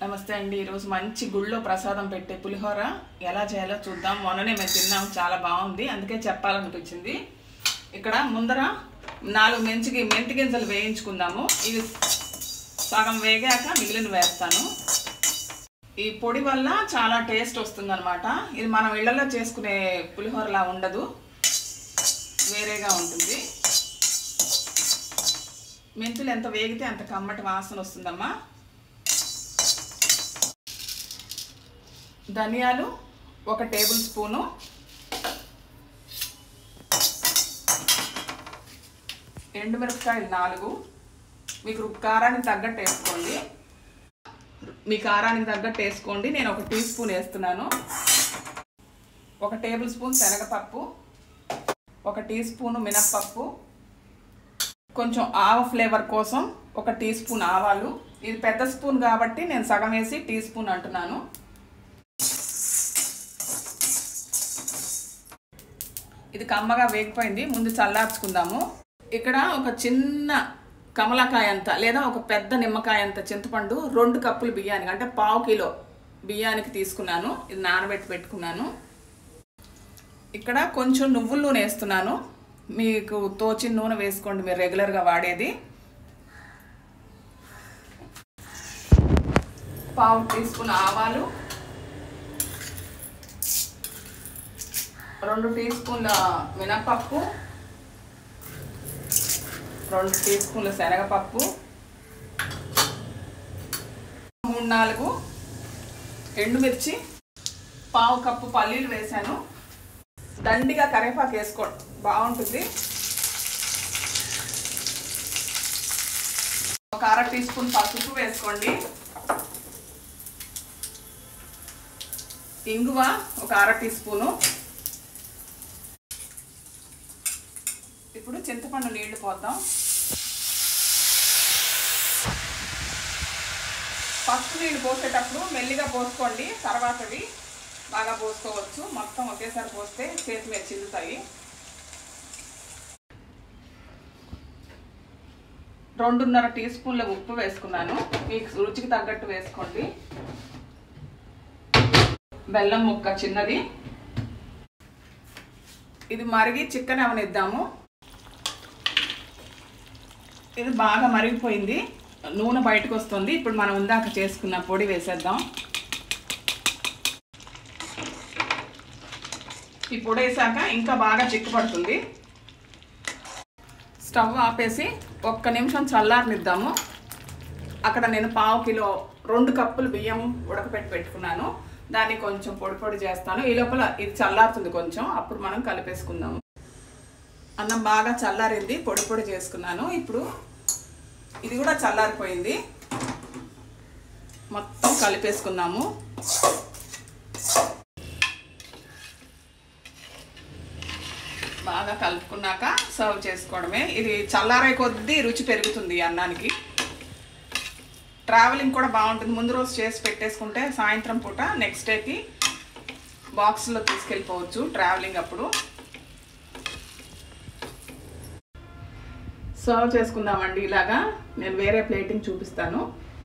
నమస్తే అండి. ఈరోజు మంచి గుళ్ళో ప్రసాదం పెట్టే పులిహోర ఎలా చేయాలో చూద్దాం. మొన్ననే మేము తిన్నాం, చాలా బాగుంది, అందుకే చెప్పాలనిపించింది. ఇక్కడ ముందర 4 మెంతి గింజలు వేయించుకుందాము. ఇవి సగం వేగాక మిగిలిన వేస్తాను. ఈ పొడి వల్ల చాలా టేస్ట్ వస్తుంది అనమాట. ఇది మనం ఇళ్లలో చేసుకునే పులిహోరలా ఉండదు, వేరేగా ఉంటుంది. మెంతులు ఎంత వేగితే అంత కమ్మటి వాసన వస్తుందమ్మా. ధనియాలు 1 టేబుల్ స్పూను, ఎండుమిరపకాయలు 4, మీకు కారానికి తగ్గట్టు వేసుకోండి. మీ కారానికి తగ్గట్టు వేసుకోండి. నేను 1 టీ స్పూన్ వేస్తున్నాను. 1 టేబుల్ స్పూన్ శనగపప్పు, 1 టీ స్పూను మినప్పప్పు, కొంచెం ఆవ ఫ్లేవర్ కోసం 1 టీ స్పూన్ ఆవాలు. ఇది పెద్ద స్పూన్ కాబట్టి నేను సగం వేసి టీ స్పూన్ అంటున్నాను. ఇది కమ్మగా వేగిపోయింది, ముందు చల్లార్చుకుందాము. ఇక్కడ ఒక చిన్న కమలకాయ అంత లేదా ఒక పెద్ద నిమ్మకాయ అంత చింతపండు 2 కప్పులు బియ్యానికి అంటే 1/2 కిలో బియ్యానికి తీసుకున్నాను. ఇది నానబెట్టి పెట్టుకున్నాను. ఇక్కడ కొంచెం నువ్వుల నూనె వేస్తున్నాను. మీకు తోచిన నూనె వేసుకోండి, మీరు రెగ్యులర్గా వాడేది. 1/2 టీ స్పూన్ ఆవాలు, 2 టీ స్పూన్ల మినపప్పు, 2 టీ స్పూన్ల శనగపప్పు, 3-4 ఎండుమిర్చి, 1/2 కప్పు పల్లీలు వేసాను. దండిగా కరివేపాకు వేసుకోండి, బాగుంటుంది. 1 అర టీ స్పూన్ పసుపు వేసుకోండి. ఇంగువ 1 అర టీ స్పూను. ఇప్పుడు చింతపండు నీళ్లు పోద్దాం. ఫస్ట్ నీళ్ళు పోసేటప్పుడు మెల్లిగా పోసుకోండి, తర్వాతవి బాగా పోసుకోవచ్చు. మొత్తం ఒకేసారి పోస్తే చేతి మీద చిల్లుతాయి. 2.5 టీ స్పూన్ల ఉప్పు వేసుకున్నాను. మీకు రుచికి తగ్గట్టు వేసుకోండి. బెల్లం ముక్క చిన్నది. ఇది మరిగి చికెన్ అవనిద్దాము. ఇది బాగా మరిగిపోయింది, నూనె బయటకు వస్తుంది. ఇప్పుడు మనం ఇందాక చేసుకున్న పొడి వేసేద్దాం. ఈ పొడి వేసాక ఇంకా బాగా చిక్కుపడుతుంది. స్టవ్ ఆపేసి 1 నిమిషం చల్లారనిద్దాము. అక్కడ నేను 1/2 కిలో 2 కప్పులు బియ్యం ఉడకపెట్టి పెట్టుకున్నాను. దాన్ని కొంచెం పొడి చేస్తాను. ఈ లోపల ఇది చల్లారుతుంది కొంచెం, అప్పుడు మనం కలిపేసుకుందాము. అన్నం బాగా చల్లారింది, పొడి చేసుకున్నాను. ఇప్పుడు ఇది కూడా చల్లారిపోయింది, మొత్తం కలిపేసుకున్నాము. బాగా కలుపుకున్నాక సర్వ్ చేసుకోవడమే. ఇది చల్లారే కొద్దీ రుచి పెరుగుతుంది అన్నానికి. ట్రావెలింగ్ కూడా బాగుంటుంది. ముందు రోజు చేసి పెట్టేసుకుంటే సాయంత్రం పూట నెక్స్ట్ డేకి బాక్స్లో తీసుకెళ్ళిపోవచ్చు ట్రావెలింగ్ అప్పుడు. సర్వ్ చేసుకుందామండి. ఇలాగా నేను వేరే ప్లేటింగ్ చూపిస్తాను.